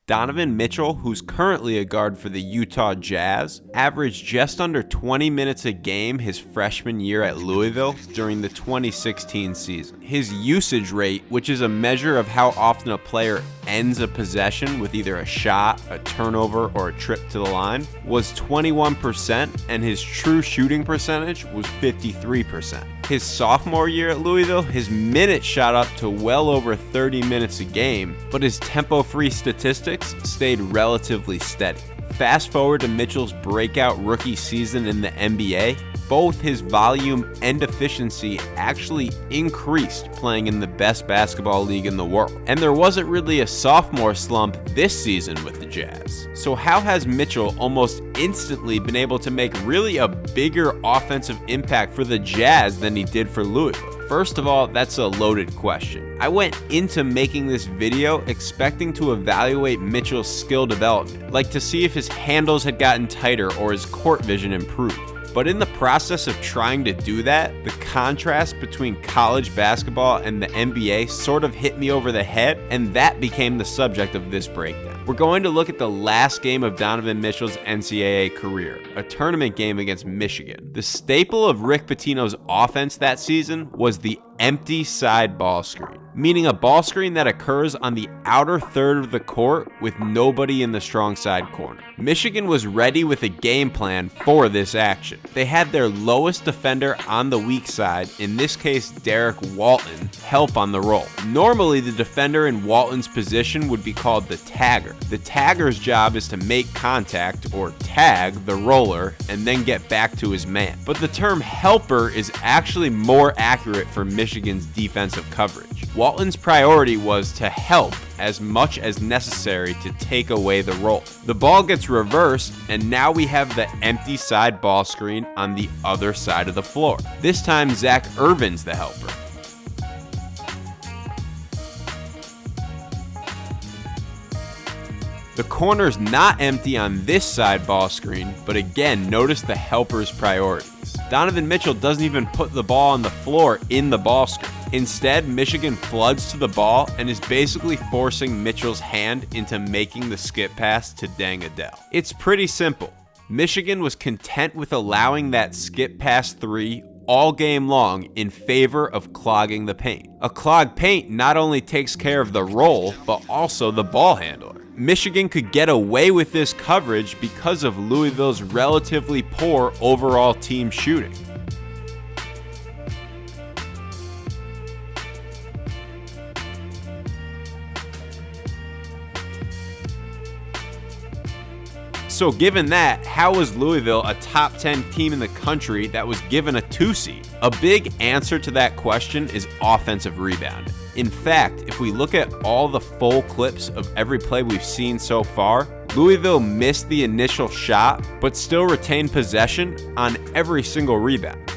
Donovan Mitchell, who's currently a guard for the Utah Jazz, averaged just under 20 minutes a game his freshman year at Louisville during the 2016 season. His usage rate, which is a measure of how often a player ends a possession with either a shot, a turnover, or a trip to the line, was 21%, and his true shooting percentage was 53%. His sophomore year at Louisville, his minutes shot up to well over 30 minutes a game, but his tempo-free statistics stayed relatively steady. Fast forward to Mitchell's breakout rookie season in the NBA, both his volume and efficiency actually increased playing in the best basketball league in the world. And there wasn't really a sophomore slump this season with the Jazz. So how has Mitchell almost instantly been able to make really a bigger offensive impact for the Jazz than he did for Louisville? First of all, that's a loaded question. I went into making this video expecting to evaluate Mitchell's skill development, like to see if his handles had gotten tighter or his court vision improved. But in the process of trying to do that, the contrast between college basketball and the NBA sort of hit me over the head, and that became the subject of this breakdown. We're going to look at the last game of Donovan Mitchell's NCAA career, a tournament game against Michigan. The staple of Rick Pitino's offense that season was the empty side ball screen, meaning a ball screen that occurs on the outer third of the court with nobody in the strong side corner. Michigan was ready with a game plan for this action. They had their lowest defender on the weak side, in this case Derek Walton, help on the roll. Normally the defender in Walton's position would be called the tagger. The tagger's job is to make contact or tag the roller and then get back to his man. But the term helper is actually more accurate for Michigan's defensive coverage. Walton's priority was to help as much as necessary to take away the roll. The ball gets reversed, and now we have the empty side ball screen on the other side of the floor. This time, Zach Irvin's the helper. The corner's not empty on this side ball screen, but again, notice the helper's priorities. Donovan Mitchell doesn't even put the ball on the floor in the ball screen. Instead, Michigan floods to the ball and is basically forcing Mitchell's hand into making the skip pass to Deng Adele. It's pretty simple. Michigan was content with allowing that skip pass three all game long in favor of clogging the paint. A clogged paint not only takes care of the roll, but also the ball handler. Michigan could get away with this coverage because of Louisville's relatively poor overall team shooting. So given that, how was Louisville a top 10 team in the country that was given a 2 seed? A big answer to that question is offensive rebounding. In fact, if we look at all the full clips of every play we've seen so far, Louisville missed the initial shot, but still retained possession on every single rebound.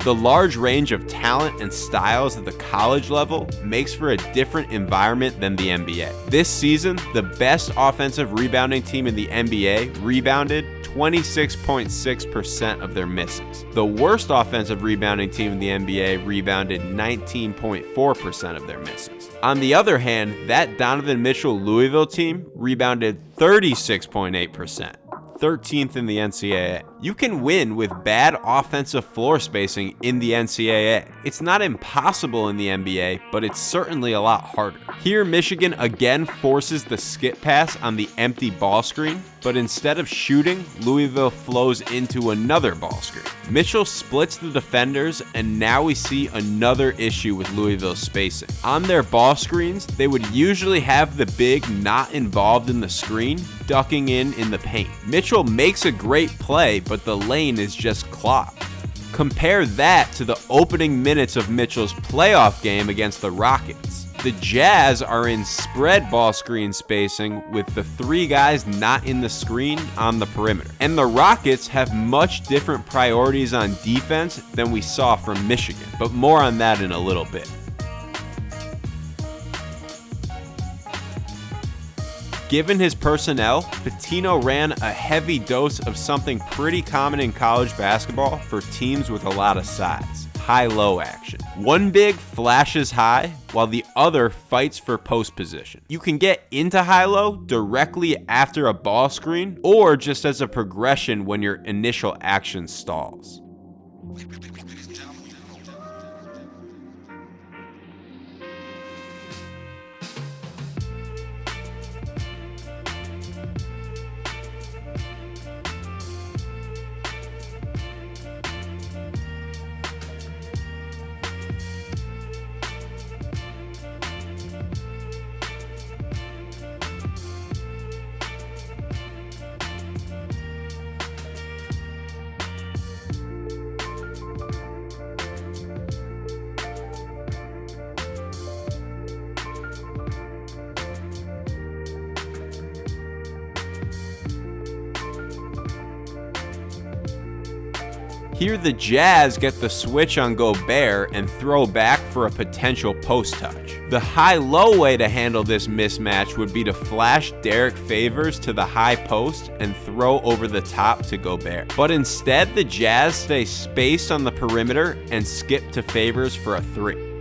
The large range of talent and styles at the college level makes for a different environment than the NBA. This season, the best offensive rebounding team in the NBA rebounded 26.6% of their misses. The worst offensive rebounding team in the NBA rebounded 19.4% of their misses. On the other hand, that Donovan Mitchell Louisville team rebounded 36.8%. 13th in the NCAA. You can win with bad offensive floor spacing in the NCAA. It's not impossible in the NBA, but it's certainly a lot harder. Here, Michigan again forces the skip pass on the empty ball screen, but instead of shooting, Louisville flows into another ball screen. Mitchell splits the defenders, and now we see another issue with Louisville's spacing. On their ball screens, they would usually have the big not involved in the screen, ducking in the paint. Mitchell makes a great play, but the lane is just clogged. Compare that to the opening minutes of Mitchell's playoff game against the Rockets. The Jazz are in spread ball screen spacing with the three guys not in the screen on the perimeter. And the Rockets have much different priorities on defense than we saw from Michigan, but more on that in a little bit. Given his personnel, Pitino ran a heavy dose of something pretty common in college basketball for teams with a lot of size: high-low action. One big flashes high, while the other fights for post position. You can get into high-low directly after a ball screen, or just as a progression when your initial action stalls. Here the Jazz get the switch on Gobert and throw back for a potential post touch. The high-low way to handle this mismatch would be to flash Derek Favors to the high post and throw over the top to Gobert. But instead, the Jazz stay spaced on the perimeter and skip to Favors for a three.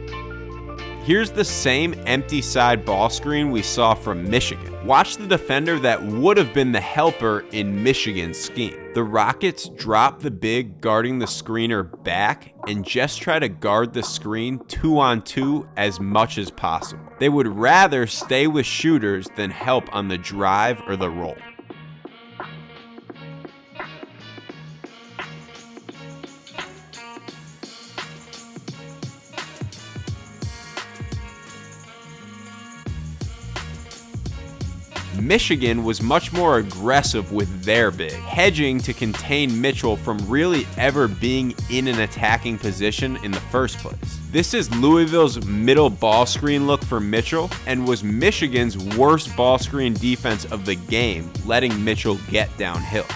Here's the same empty side ball screen we saw from Michigan. Watch the defender that would have been the helper in Michigan's scheme. The Rockets drop the big guarding the screener back and just try to guard the screen 2-on-2 as much as possible. They would rather stay with shooters than help on the drive or the roll. Michigan was much more aggressive with their big, hedging to contain Mitchell from really ever being in an attacking position in the first place. This is Louisville's middle ball screen look for Mitchell and was Michigan's worst ball screen defense of the game, letting Mitchell get downhill.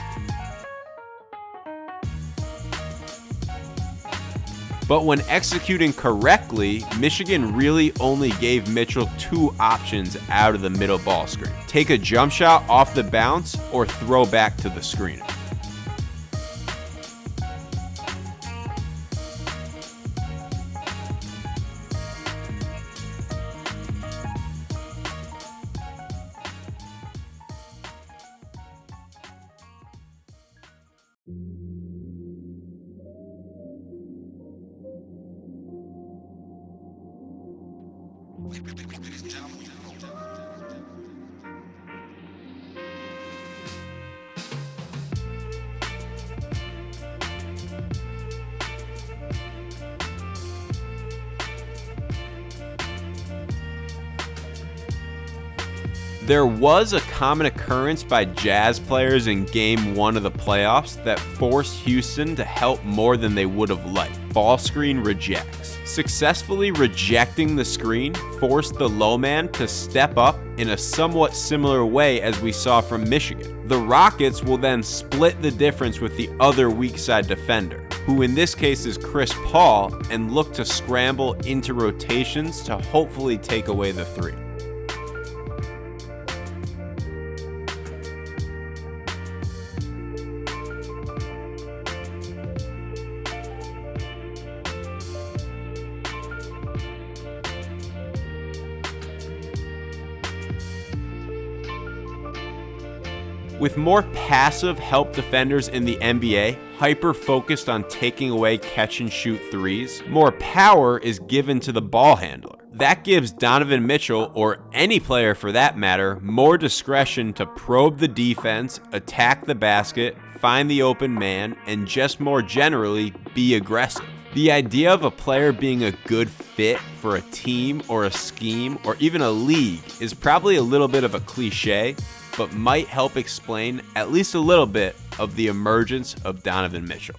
But when executing correctly, Michigan really only gave Mitchell two options out of the middle ball screen: take a jump shot off the bounce or throw back to the screener. There was a common occurrence by Jazz players in Game 1 of the playoffs that forced Houston to help more than they would have liked: ball screen rejects. Successfully rejecting the screen forced the low man to step up in a somewhat similar way as we saw from Michigan. The Rockets will then split the difference with the other weak side defender, who in this case is Chris Paul, and look to scramble into rotations to hopefully take away the three. With more passive help defenders in the NBA, hyper-focused on taking away catch-and-shoot threes, more power is given to the ball handler. That gives Donovan Mitchell, or any player for that matter, more discretion to probe the defense, attack the basket, find the open man, and just more generally, be aggressive. The idea of a player being a good fit for a team or a scheme or even a league is probably a little bit of a cliche, but might help explain at least a little bit of the emergence of Donovan Mitchell.